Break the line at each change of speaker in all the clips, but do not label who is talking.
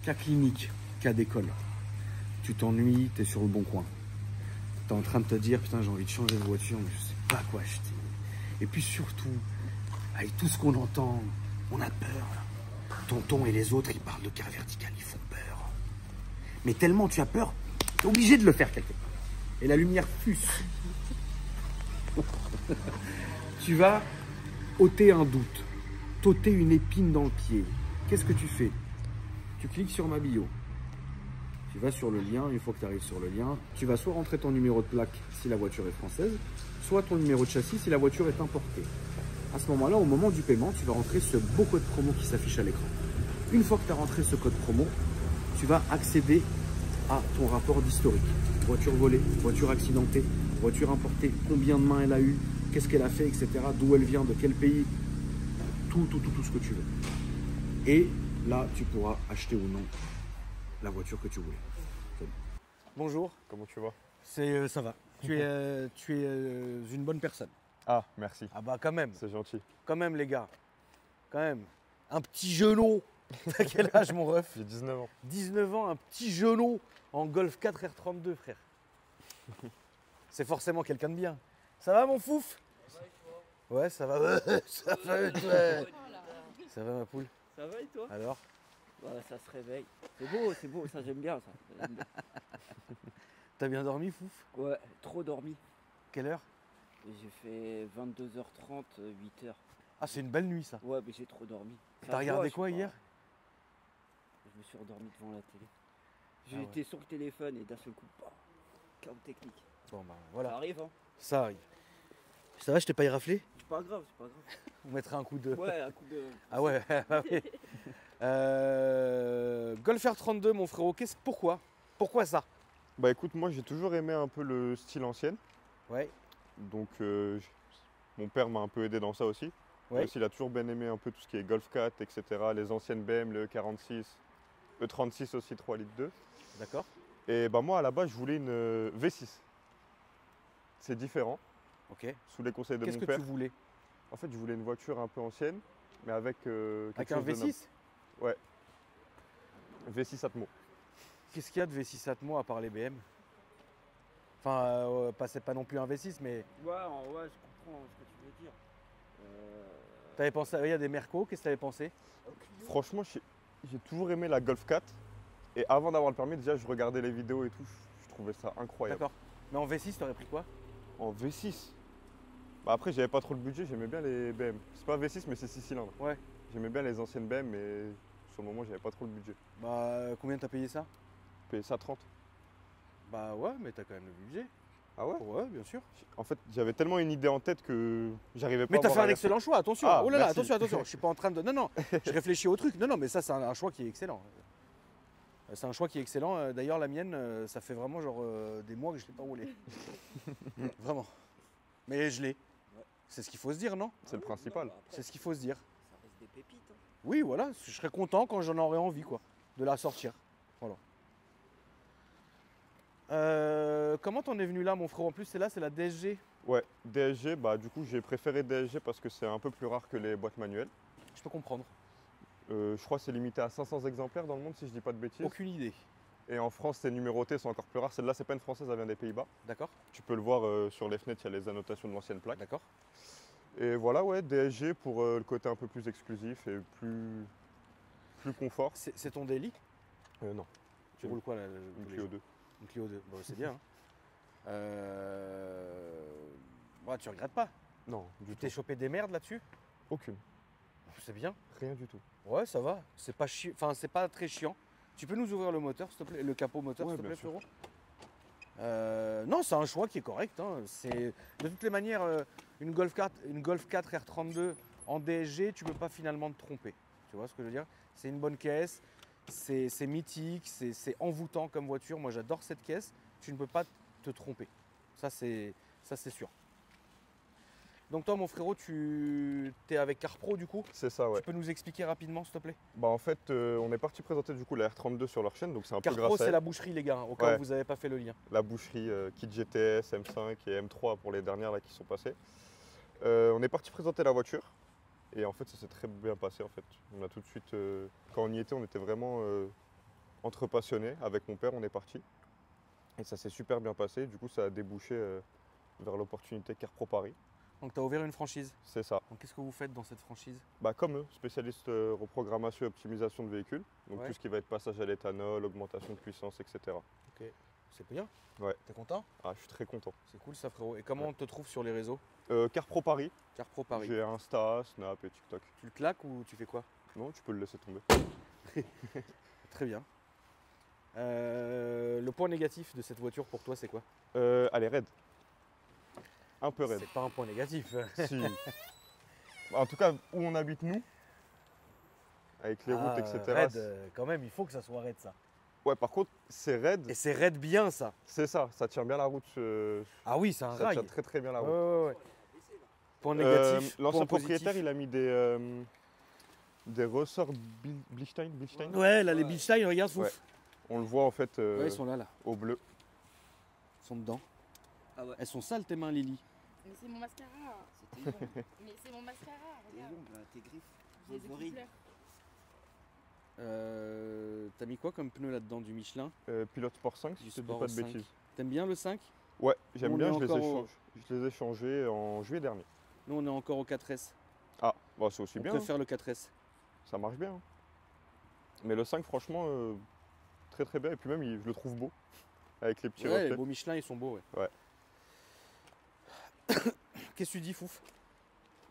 cas clinique, cas d'école. Tu t'ennuies, tu es sur le bon coin. Tu es en train de te dire, putain, j'ai envie de changer de voiture, mais je sais pas quoi acheter. Et puis surtout, avec tout ce qu'on entend, on a peur. Là. Tonton et les autres, ils parlent de car vertical, ils font peur. Mais tellement tu as peur, tu es obligé de le faire quelque part. Et la lumière fuse. Tu vas ôter un doute, t'ôter une épine dans le pied. Qu'est-ce que tu fais? Tu cliques sur ma bio. Tu vas sur le lien, une fois que tu arrives sur le lien, tu vas soit rentrer ton numéro de plaque si la voiture est française, soit ton numéro de châssis si la voiture est importée. À ce moment-là, au moment du paiement, tu vas rentrer ce beau code promo qui s'affiche à l'écran. Une fois que tu as rentré ce code promo, tu vas accéder à ton rapport d'historique. Voiture volée, voiture accidentée, voiture importée, combien de mains elle a eu, qu'est-ce qu'elle a fait, etc. D'où elle vient, de quel pays, tout ce que tu veux. Et là, tu pourras acheter ou non la voiture que tu voulais. Bonjour.
Comment tu vas?
Ça va. Tu es une bonne personne.
Ah, merci.
Ah bah quand même.
C'est gentil.
Quand même les gars. Quand même. Un petit genou. T'as quel âge mon ref?
J'ai 19 ans.
19 ans, un petit genou en Golf 4 R32 frère. C'est forcément quelqu'un de bien. Ça va mon fouf? Ouais, ça va. Ça va et toi? Ça va ma poule?
Ça va et toi?
Alors?
Ouais, ça se réveille. C'est beau, ça j'aime bien ça.
T'as bien dormi fouf?
Ouais, trop dormi.
Quelle heure?
J'ai fait 22h30, 8h.
Ah c'est une belle nuit ça.
Ouais, mais j'ai trop dormi.
T'as regardé quoi hier?
Je me suis endormi devant la télé. J'ai
Ah ouais.
été sur le téléphone et d'un seul coup, chaos technique.
Bon bah voilà.
Ça arrive hein?
Ça arrive. Ça va, je t'ai pas éraflé?
C'est pas grave, c'est pas grave.
On mettra un coup de...
Ouais, un coup de...
Ah ouais, bah oui. Golf R32 mon frérot, pourquoi? Pourquoi ça?
Bah écoute, moi j'ai toujours aimé un peu le style ancien.
Ouais.
Donc mon père m'a un peu aidé dans ça aussi.
Ouais.
Aussi, il a toujours bien aimé un peu tout ce qui est Golf 4, etc. Les anciennes BM, le E46, E36 aussi 3 litres 2.
D'accord.
Et bah moi à la base je voulais une V6. C'est différent,
Ok.
sous les conseils de
Qu'est-ce
mon
que
père.
tu voulais?
En fait je voulais une voiture un peu ancienne, mais avec quelque
Avec un
chose de noble.
V6?
Ouais. V6 Atmo.
Qu'est-ce qu'il y a de V6 Atmo à part les BM? Enfin, c'est pas non plus un V6, mais
Ouais, ouais, je comprends ce que tu veux dire.
t'avais pensé, il y a des Merco, qu'est-ce que t'avais pensé?
Franchement, j'ai toujours aimé la Golf 4. Et avant d'avoir le permis, déjà, je regardais les vidéos et tout. Je trouvais ça incroyable.
D'accord. Mais en V6, t'aurais pris quoi?
En V6. Bah après, j'avais pas trop le budget, j'aimais bien les BM. C'est pas V6, mais c'est 6 cylindres.
Ouais.
J'aimais bien les anciennes BM, mais sur le moment, j'avais pas trop le budget.
Bah, combien t'as payé ça?
J'ai payé ça 30.
Bah ouais, mais t'as quand même le budget.
Ah ouais?
Ouais, bien sûr.
En fait, j'avais tellement une idée en tête que j'arrivais pas
Mais
à
t'as
voir
fait un
la
excellent choix, attention.
Ah,
Oh là là,
merci.
attention. Je suis pas en train de. Non, non, je réfléchis au truc. Non, non, mais ça, c'est un choix qui est excellent. C'est un choix qui est excellent. D'ailleurs, la mienne, ça fait vraiment genre des mois que je l'ai pas roulée. Vraiment. Mais je l'ai. C'est ce qu'il faut se dire, non?
C'est le principal.
C'est ce qu'il faut se dire.
Ça reste des pépites. Hein.
Oui, voilà. Je serais content quand j'en aurais envie, quoi, de la sortir. Voilà. Comment t'en es venu là, mon frère? En plus, c'est la DSG.
Ouais, DSG, bah du coup, j'ai préféré DSG parce que c'est un peu plus rare que les boîtes manuelles.
Je peux comprendre.
Je crois que c'est limité à 500 exemplaires dans le monde, si je dis pas de bêtises.
Aucune idée.
Et en France, c'est numéroté, c'est encore plus rare. Celle-là, c'est pas une française, elle vient des Pays-Bas.
D'accord.
Tu peux le voir sur les fenêtres, il y a les annotations de l'ancienne plaque.
D'accord.
Et voilà, ouais, DSG pour le côté un peu plus exclusif et plus confort.
C'est ton daily?
Non,
Tu roules quoi là,
une
tous les
Clio
jours?
2.
Une Clio 2. Bon, c'est bien. Hein. Ouais, tu regrettes pas?
Non, du
T'es
tout.
chopé des merdes là-dessus?
Aucune.
C'est bien.
Rien du tout.
Ouais, ça va. C'est pas enfin, c'est pas très chiant. Tu peux nous ouvrir le moteur, s'il te plaît, le capot moteur,
Ouais,
s'il te plaît,
bien sûr.
frérot. Non, c'est un choix qui est correct. Hein. De toutes les manières, une Golf 4 R32 en DSG, tu peux pas finalement te tromper. Tu vois ce que je veux dire? C'est une bonne caisse, c'est mythique, c'est envoûtant comme voiture. Moi, j'adore cette caisse. Tu ne peux pas te tromper. Ça, c'est sûr. Donc toi, mon frérot, tu es avec CarPro du coup?
C'est ça, ouais.
Tu peux nous expliquer rapidement, s'il te plaît?
Bah en fait, on est parti présenter du coup la R32 sur leur chaîne, donc c'est un peu
CarPro,
grâce à
c'est
elle.
la boucherie, les gars, au cas
Ouais.
où vous n'avez pas fait le lien.
La boucherie kit GTS, M5 et M3 pour les dernières là qui sont passées. On est parti présenter la voiture et en fait ça s'est très bien passé en fait. On a tout de suite, quand on y était, on était vraiment entre passionnés. Avec mon père, on est parti. Et ça s'est super bien passé. Du coup, ça a débouché vers l'opportunité Car Pro Paris.
Donc tu as ouvert une franchise.
C'est ça.
Donc qu'est-ce que vous faites dans cette franchise?
Bah, comme eux, spécialistes reprogrammation et optimisation de véhicules. Donc
Ouais.
tout ce qui va être passage à l'éthanol, augmentation de puissance, etc.
Ok, c'est bien.
Ouais.
T'es content?
Ah, je suis très content.
C'est cool ça frérot. Et comment on te trouve sur les réseaux?
Car Pro Paris,
Car Pro Paris.
j'ai Insta, Snap et TikTok.
Tu le claques ou tu fais quoi?
Non, tu peux le laisser tomber.
Très bien. Le point négatif de cette voiture pour toi c'est quoi?
Elle est raide. Un peu raide.
C'est pas un point négatif.
Si. En tout cas, où on habite nous, avec les routes, etc.
Raide, quand même, il faut que ça soit raide ça.
Ouais, par contre, c'est raide.
Et c'est raide bien ça.
C'est ça tient bien la route.
Ah oui, c'est un
Ça
rail.
tient très très bien la
Ouais,
route.
ouais, ouais. Point négatif.
L'ancien
point
propriétaire,
positif.
il a mis des ressorts Bilstein.
Ouais, là les Beachline, regarde, fouf.
Ouais. On le voit en fait
Ouais, ils sont là, là.
au bleu.
Ils sont dedans.
Ah ouais.
Elles sont sales tes mains, Lily.
Mais c'est mon mascara.
C'était bon.
Mais c'est mon mascara,
Les
regarde.
ongles, là, tes griffes.
J'ai
Tes
des
oreilles.
fleurs.
T'as mis quoi comme pneu là-dedans? Du Michelin?
Pilote Sport 5,
Du
si je te dis
Sport
pas de
5.
bêtises.
T'aimes bien le 5?
Ouais, j'aime
On
bien,
est
je
encore au-
les ai changés en juillet dernier.
Nous on est encore au 4S.
Ah, bah, c'est aussi
On
bien, hein.
préfère le 4S.
Ça marche bien. Hein. Mais le 5, franchement, très très bien. Et puis même, je le trouve beau, avec les petits
Ouais, les
reflets.
beaux Michelin ils sont beaux, ouais.
Ouais.
Qu'est-ce que tu dis, fouf?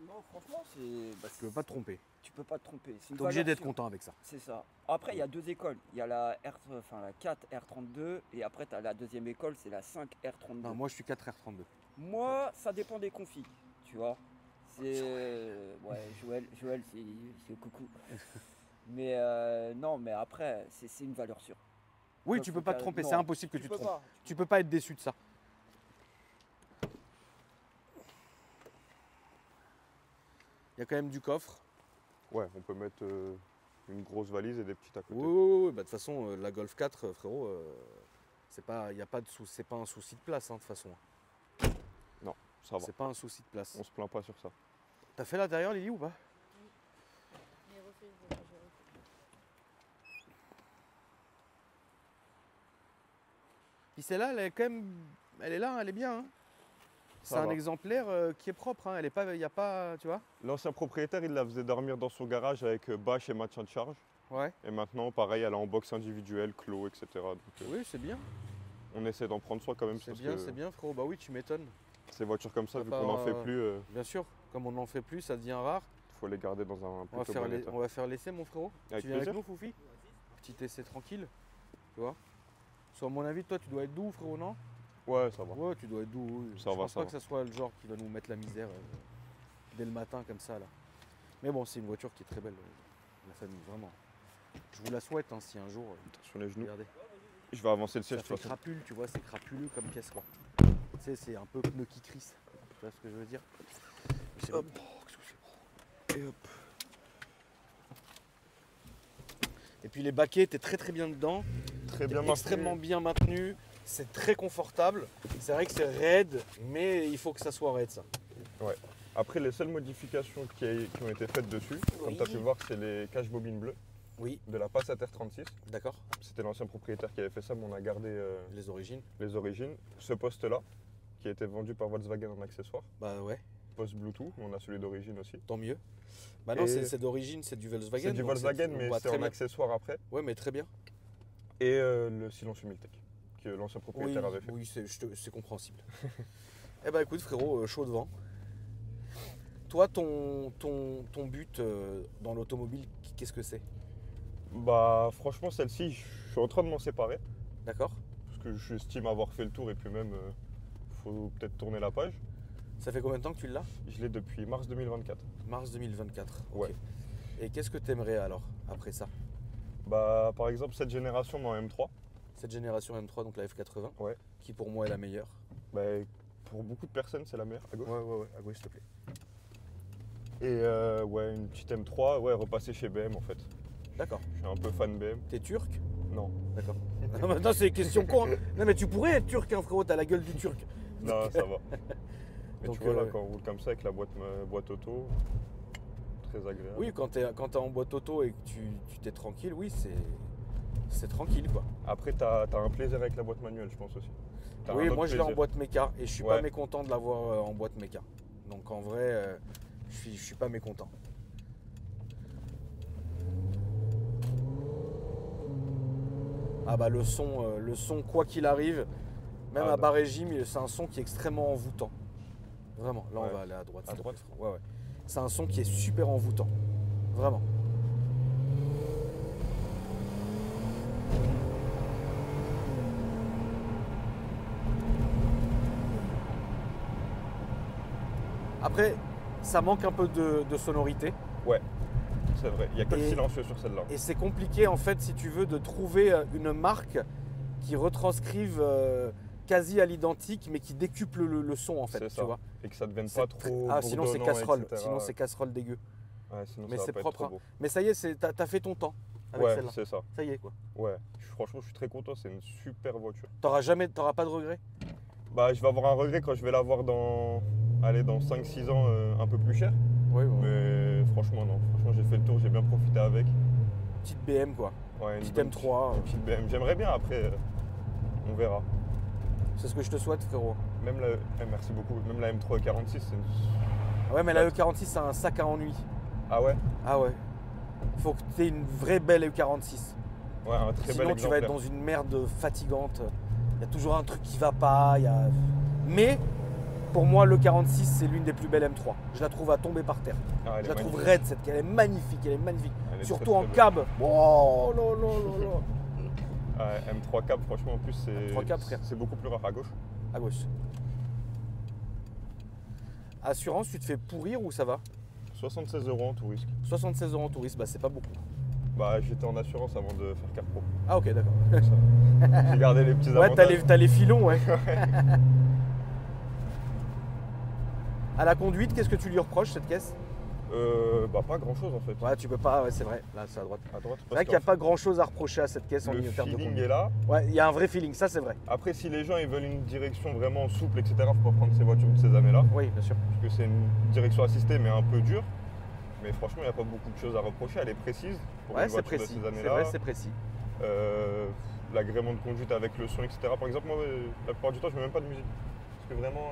Non, franchement, c'est. Bah,
Tu veux pas te tromper.
Tu peux pas te tromper. C'est une
T'es obligé
valeur
d'être
sûre.
content avec ça.
C'est ça. Après, il y a deux écoles. Il y a la la 4 R32 et après, tu as la deuxième école, c'est la 5 R32.
Non, moi je suis 4R32.
Moi, ça dépend des config, tu vois. C'est. Ouais, Joël, c'est coucou. Mais non, mais après, c'est une valeur sûre.
Oui,
Faut
tu peux pas te
qu'à-
tromper,
non,
c'est impossible que tu te
peux
trompes.
pas.
Tu peux pas être déçu de ça. Il y a quand même du coffre.
Ouais, on peut mettre une grosse valise et des petites à côté.
Oui, oui, oui. Bah, de toute façon, la Golf 4, frérot, c'est pas un souci de place, hein, de toute façon.
Ça va,
C'est pas un souci de place.
on se plaint pas sur ça.
T'as fait l'intérieur, Lily, ou pas?
Mais refais, je refais.
Puis celle-là, elle est quand même, elle est là, elle est bien. Hein. C'est
Ça
un
va.
exemplaire qui est propre. Hein. Elle est pas, y a pas, tu vois.
L'ancien propriétaire, il la faisait dormir dans son garage avec bâche et maintien de charge.
Ouais.
Et maintenant, pareil, elle est en box individuelle, clos, etc. Donc,
Oui, c'est bien.
on essaie d'en prendre soin quand même.
C'est
parce
bien,
que
c'est bien, frérot. Bah oui, tu m'étonnes.
Ces voitures comme ça,
T'as
vu
pas,
qu'on n'en fait plus,
Bien sûr. Comme on n'en fait plus, ça devient rare.
il faut les garder dans un
On va
plutôt
faire,
bon état.
on va faire l'essai, mon frérot.
Avec
tu viens avec
plaisir.
nous, Foufi? Petit essai tranquille. Tu vois. Sur mon avis, toi, tu dois être doux, frérot, non?
Ouais, ça va.
Ouais, tu dois être doux. Oui.
Ça
Je
va,
pense
ça
pas
va.
que ça soit le genre qui va nous mettre la misère dès le matin comme ça là. Mais bon, c'est une voiture qui est très belle, la famille, vraiment. Je vous la souhaite hein, si un jour.
Sur les genoux.
Regardez,
Je vais avancer le
ça
siège de
fait
toute façon.
crapule, tu vois, c'est crapuleux comme pièce quoi. Tu sais, c'est un peu pneu qui crisse. Tu vois ce que je veux dire? C'est
Hop.
bon. Oh, qu'est-ce que c'est bon.
Et hop.
Et puis les baquets, t'es très très bien dedans.
Très
T'es
bien maintenu.
extrêmement bien maintenu. C'est très confortable. C'est vrai que c'est raide, mais il faut que ça soit raide ça.
Après, les seules modifications qui ont été faites dessus, comme
Oui.
tu as pu voir, c'est les caches bobines bleues
Oui,
de la Passat R36.
d'accord.
C'était l'ancien propriétaire qui avait fait ça, mais on a gardé
Les origines.
les origines. Ce poste-là, qui a été vendu par Volkswagen en accessoire.
Bah ouais,
Poste Bluetooth, mais on a celui d'origine aussi.
tant mieux. Bah non,
Et-
c'est d'origine, c'est du Volkswagen.
C'est du
donc
Volkswagen,
on
mais
voit
c'est
très
en
bien.
accessoire après.
Ouais, mais très bien.
Et le silence Humiltech, que l'ancien
Oui,
propriétaire avait fait.
oui, c'est compréhensible. Eh ben écoute frérot, chaud devant. Toi, ton but dans l'automobile, qu'est-ce que c'est?
Bah, franchement, celle-ci, je suis en train de m'en séparer.
D'accord?
Parce que j'estime avoir fait le tour et puis même, faut peut-être tourner la page.
Ça fait combien de temps que tu l'as?
Je l'ai depuis mars 2024.
Mars 2024. ok.
Ouais.
Et qu'est-ce que t'aimerais alors, après ça?
Bah, par exemple, cette génération, mais en M3.
Cette génération M3, donc la F80,
Ouais.
qui pour moi est la meilleure.
Bah, pour beaucoup de personnes, c'est la meilleure, à gauche.
Ouais, à gauche s'il te plaît.
Et ouais, une petite M3, ouais, repasser chez BM en fait.
D'accord.
Je suis un peu fan BM.
T'es turc?
Non,
D'accord. Non, maintenant c'est une question con. Hein. Non mais tu pourrais être turc, hein, frérot, t'as la gueule du turc.
non, ça va. Mais
Donc,
tu vois, là, quand on roule comme ça avec la boîte auto, très agréable.
Oui, quand t'es en boîte auto et que tu t'es tranquille, oui, c'est tranquille quoi.
Après, t'as un plaisir avec la boîte manuelle, je pense aussi. T'as
Oui,
un autre
moi je l'ai en
plaisir.
boîte méca et je suis
Ouais.
pas mécontent de l'avoir en boîte méca. Donc en vrai, je suis pas mécontent. Ah bah le son quoi qu'il arrive, même
Ah,
à bas régime, c'est un son qui est extrêmement envoûtant. Vraiment, là
Ouais.
on va aller à droite.
À
s'il te
droite
plaît. Ouais, ouais. C'est un son qui est super envoûtant. Vraiment. Après, ça manque un peu de sonorité.
Ouais, c'est vrai. Il n'y a que le
Et-
silencieux sur celle-là.
Et c'est compliqué en fait, si tu veux, de trouver une marque qui retranscrive quasi à l'identique, mais qui décuple le son en fait.
C'est
Tu
ça.
vois.
Et que ça ne devienne
C'est
pas
très-
trop.
Ah, sinon c'est
bourdonnant,
casserole.
etc.
Sinon c'est casserole dégueu.
Ouais, sinon
Mais
ça va
c'est
pas
propre.
être
Hein.
trop beau.
Mais ça y est, t'as fait ton temps avec
Ouais,
celle-là.
c'est ça.
Ça y est quoi.
Ouais. Franchement, je suis très content. C'est une super voiture.
T'auras pas de regrets.
Bah, je vais avoir un regret quand je vais l'avoir dans 5-6 ans un peu plus cher.
Oui, bon.
Mais franchement, non. Franchement, j'ai fait le tour. J'ai bien profité avec.
Petite BM quoi.
Ouais, une
Petite
bonne
M3.
Une petite BM. J'aimerais bien après. On verra.
C'est ce que je te souhaite frérot.
Même la. Merci beaucoup. Même la M3 46, c'est une.
Ah ouais, mais la E46 c'est un sac à ennui.
Ah ouais.
Ah ouais. Faut que t'aies une vraie belle E46.
Ouais, un très bel
Sinon, tu vas
exemplaire.
être dans une merde fatigante. Il y a toujours un truc qui va pas. Mais pour moi, le 46, c'est l'une des plus belles M3. Je la trouve à tomber par terre.
Ah, elle
Je
est
la trouve
magnifique.
raide, elle est magnifique. Elle est magnifique.
Elle est
Surtout
très,
en
très belle.
cab. Oh là là là là.
Ouais, M3 Cab, franchement, en plus,
M3 Cab, frère.
c'est beaucoup plus rare à gauche.
À gauche. Assurance, tu te fais pourrir ou ça va
76 € en tout risque.
76 € en touriste, bah c'est pas beaucoup.
Bah, j'étais en assurance avant de faire Car Pro.
Ah ok, d'accord.
J'ai gardé les petits
Ouais,
avantages.
t'as les filons, ouais. À la conduite, qu'est-ce que tu lui reproches cette caisse?
Bah, pas grand chose en fait.
Ouais, tu peux pas, ouais, c'est vrai. Là, c'est à droite.
À droite.
C'est vrai qu'il n'y a pas grand chose à reprocher à cette caisse en
Le
ligne terme de
feeling
conduite.
est là.
Ouais, il y a un vrai feeling, ça c'est vrai.
Après, si les gens ils veulent une direction vraiment souple, etc., faut pas prendre ces voitures de ces années-là.
Oui, bien sûr.
Parce que c'est une direction assistée, mais un peu dure. Mais franchement, il n'y a pas beaucoup de choses à reprocher. Elle est précise pour
Ouais,
une
c'est
voiture de
précis.
ces
C'est
années-là.
vrai, c'est précis.
L'agrément de conduite avec le son, etc. Par exemple, moi, la plupart du temps, je mets même pas de musique. Parce que vraiment,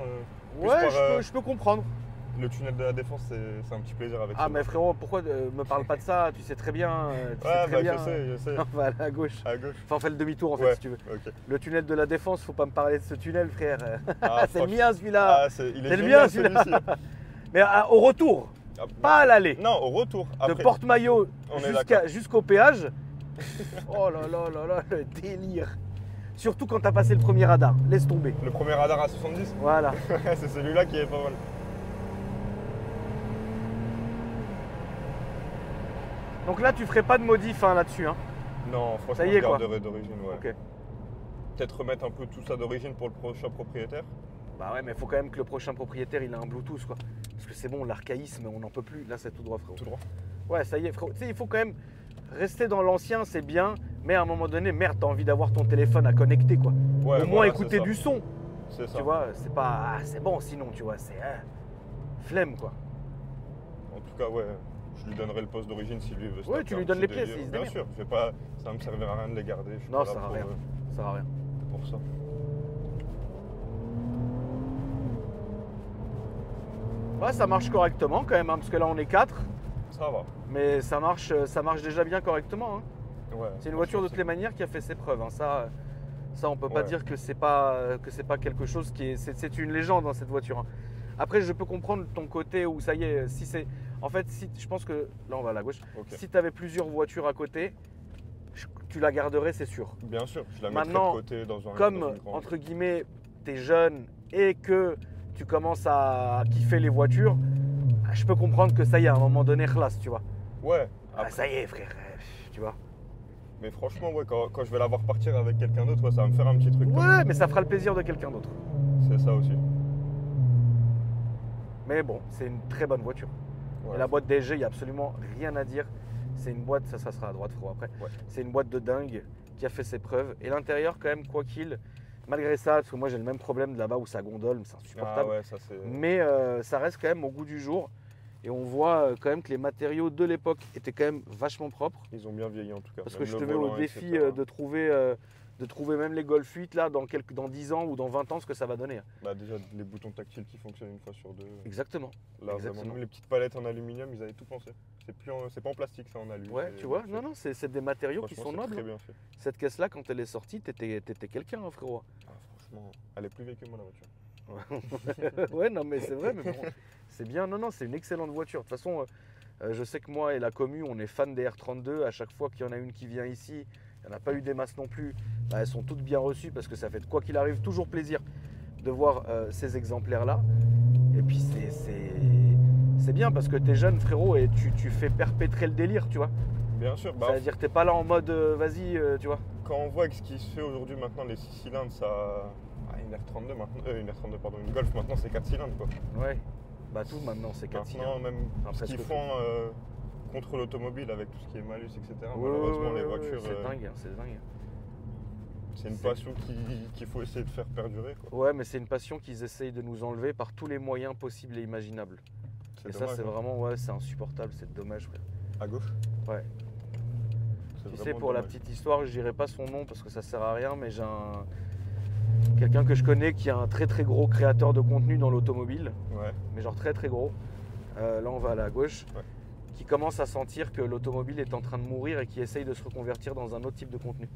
plus
Ouais,
par,
je peux comprendre.
le tunnel de la Défense, c'est un petit plaisir avec
Ah,
ça.
mais frérot, pourquoi me parle pas de ça? Tu sais très bien. Tu sais
Ouais,
très
bah
bien.
je sais.
On va aller à gauche.
À gauche.
Enfin, on fait le demi-tour en fait,
Ouais.
si tu veux.
Ok.
Le tunnel de la Défense, faut pas me parler de ce tunnel, frère.
Ah,
c'est le
franchement-
mien celui-là.
Ah, il est
C'est le
génial,
mien, celui-là.
celui-ci.
Mais au retour,
Ah,
pas à l'aller.
Non, au retour.
De
Après,
Porte-Maillot
On est
jusqu'au péage. Oh là là là là, le délire. Surtout quand t'as passé le premier radar. Laisse tomber.
le premier radar à 70,
Voilà.
c'est celui-là qui est pas mal.
Donc là, tu ferais pas de modif hein, là-dessus. Hein.
Non, franchement,
Ça y est,
je
quoi.
garderai d'origine, ouais.
Ok.
Peut-être remettre un peu tout ça d'origine pour le prochain propriétaire.
Bah ouais, mais faut quand même que le prochain propriétaire il ait un Bluetooth quoi. Parce que c'est bon, l'archaïsme, on n'en peut plus. Là, c'est tout droit, frérot.
Tout droit.
Ouais, ça y est, frérot. Tu sais, il faut quand même rester dans l'ancien, c'est bien. Mais à un moment donné, merde, t'as envie d'avoir ton téléphone à connecter quoi.
Ouais,
Au moins
voilà,
écouter
c'est ça.
du son.
C'est ça.
Tu vois, c'est pas. Ah, c'est bon sinon, tu vois, c'est. Flemme quoi.
En tout cas, ouais, je lui donnerai le poste d'origine si lui veut.
Ouais,
stopper
tu
un
lui donnes
petit
les pièces,
délire.
il se
Bien
démerde.
sûr, je vais pas, ça va me servir à rien de les garder. Je suis
Non,
pas
ça
là
sert à
pour,
rien. Ça sert à rien.
pour ça.
Ouais, ça marche correctement quand même, hein, parce que là on est 4.
Ça va.
Mais ça marche déjà bien correctement. Hein.
Ouais,
C'est une voiture de
franchement,
toutes les manières qui a fait ses preuves. Hein. Ça, on peut pas
Ouais.
dire que c'est pas quelque chose qui est. C'est une légende dans cette voiture. Hein. Après, je peux comprendre ton côté où ça y est, si c'est. En fait, si je pense que là on va à la gauche.
Ok.
Si tu avais plusieurs voitures à côté, tu la garderais, c'est sûr.
Bien sûr, je la mettrai
Maintenant,
de côté dans un.
Comme
dans une grande.
entre guillemets, tu es jeune et que tu commences à kiffer les voitures, je peux comprendre que ça y est, à un moment donné, khlas, tu vois.
Ouais.
Ah,
après-
ça y est, frère, tu vois.
Mais franchement, ouais, quand je vais la voir partir avec quelqu'un d'autre, ouais, ça va me faire un petit truc. quand même.
Ouais, mais ça fera le plaisir de quelqu'un d'autre.
C'est ça aussi.
Mais bon, c'est une très bonne voiture.
Ouais.
Et la boîte DSG, il n'y a absolument rien à dire. C'est une boîte, ça sera à droite, frérot, après.
Ouais.
C'est une boîte de dingue qui a fait ses preuves. Et l'intérieur, quand même, quoi qu'il, malgré ça, parce que moi j'ai le même problème de là-bas où ça gondole, mais c'est
Ah
insupportable.
ouais, ça c'est.
Mais ça reste quand même au goût du jour. Et on voit quand même que les matériaux de l'époque étaient quand même vachement propres.
Ils ont bien vieilli en tout cas.
Parce que
Même
je
le
te mets au
volant,
défi
etc.
de trouver même les Golf 8 là dans 10 ans ou dans 20 ans ce que ça va donner.
Bah, déjà, les boutons tactiles qui fonctionnent une fois sur deux.
Exactement.
Là,
exactement.
vraiment, même les petites palettes en aluminium, ils avaient tout pensé. C'est pas en plastique, c'est en alu.
Ouais, tu vois, non, c'est des matériaux qui sont
Franchement, c'est
nobles.
très bien fait.
Cette caisse-là, quand elle est sortie, t'étais quelqu'un, hein, frérot.
Ah, franchement, elle est plus vieille que moi la voiture.
Ouais, non, mais c'est vrai, mais bon, c'est bien. Non, non, c'est une excellente voiture. De toute façon, je sais que moi et la commu, on est fan des R32. À chaque fois qu'il y en a une qui vient ici, il n'y en a pas eu des masses non plus. Bah, elles sont toutes bien reçues parce que ça fait, quoi qu'il arrive, toujours plaisir de voir ces exemplaires-là. Et puis, c'est bien parce que tu es jeune, frérot, et tu fais perpétrer le délire, tu vois.
Bien sûr, bah,
C'est-à-dire que tu n'es pas là en mode vas-y, tu vois.
quand on voit que ce qui se fait aujourd'hui maintenant, les 6 cylindres, ça. Ah, une R32 maintenant. Une R32, pardon, une Golf maintenant c'est 4 cylindres quoi.
Ouais. Bah tout maintenant, c'est 4
Maintenant,
cylindres.
même
Enfin,
ce
presque
qu'ils
tout.
font contre l'automobile avec tout ce qui est malus, etc.
Ouais,
Malheureusement,
ouais,
les
ouais,
voitures,
c'est dingue, hein, c'est dingue.
c'est une
C'est-
passion qu'il faut essayer de faire perdurer. Quoi.
Ouais, mais c'est une passion qu'ils essayent de nous enlever par tous les moyens possibles et imaginables.
C'est
Et ça,
dommage,
c'est
hein.
vraiment, ouais, c'est insupportable, c'est dommage, frère.
À gauche.
Ouais.
C'est
Tu sais,
vraiment
pour la
dommage.
petite histoire, je dirais pas son nom parce que ça sert à rien, mais j'ai quelqu'un que je connais qui est un très très gros créateur de contenu dans l'automobile,
Ouais.
mais genre très très gros. Là, on va aller à gauche.
Ouais.
Qui commence à sentir que l'automobile est en train de mourir et qui essaye de se reconvertir dans un autre type de contenu.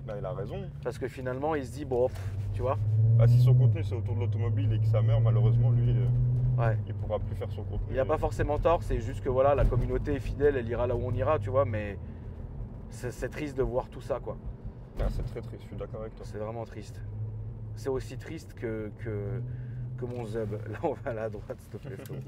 Bah, il a raison.
Parce que finalement, il se dit, bon, tu vois,
Ah, si son contenu c'est autour de l'automobile et que ça meurt, malheureusement, lui,
ouais.
il pourra plus faire son contenu.
Il n'a pas forcément tort, c'est juste que voilà, la communauté est fidèle, elle ira là où on ira, tu vois, mais c'est triste de voir tout ça, quoi.
Ah, c'est très triste, je suis d'accord avec toi.
C'est vraiment triste. C'est aussi triste que mon Zeb. Là, on va aller à droite, s'il te plaît, frérot.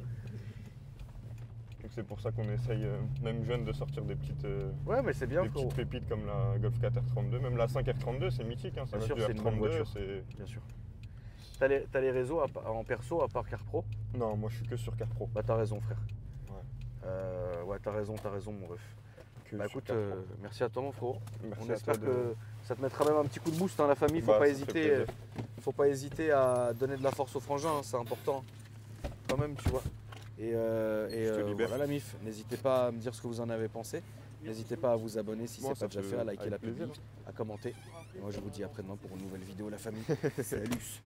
Donc c'est pour ça qu'on essaye, même jeune, de sortir des petites,
Ouais, mais c'est bien,
des
frérot.
petites pépites comme la Golf 4 R32. Même la 5 R32, c'est mythique. Hein, ça
Bien
reste
sûr,
du
c'est une bonne
R32.
voiture.
C'est...
Bien sûr. T'as les réseaux en perso à part Car Pro?
Non, moi je suis que sur Car Pro.
Bah, t'as raison, frère.
Ouais.
Ouais, t'as raison, mon ref.
Que
Bah,
sur
écoute,
Car Pro.
merci à toi, mon frérot.
Merci
On
à
espère
toi
que ça te mettra même un petit coup de boost, hein, la famille.
Bah, ça fait plaisir.
Faut pas hésiter à donner de la force aux frangins, hein, c'est important. Quand même, tu vois. Et
te libère.
voilà la MIF. N'hésitez pas à me dire ce que vous en avez pensé. N'hésitez pas à vous abonner si
Moi,
c'est pas
ça
déjà
fait
fait, à liker
avec
la
plaisir.
public, à commenter. Et moi, je vous dis à après-demain pour une nouvelle vidéo, la famille. Salut.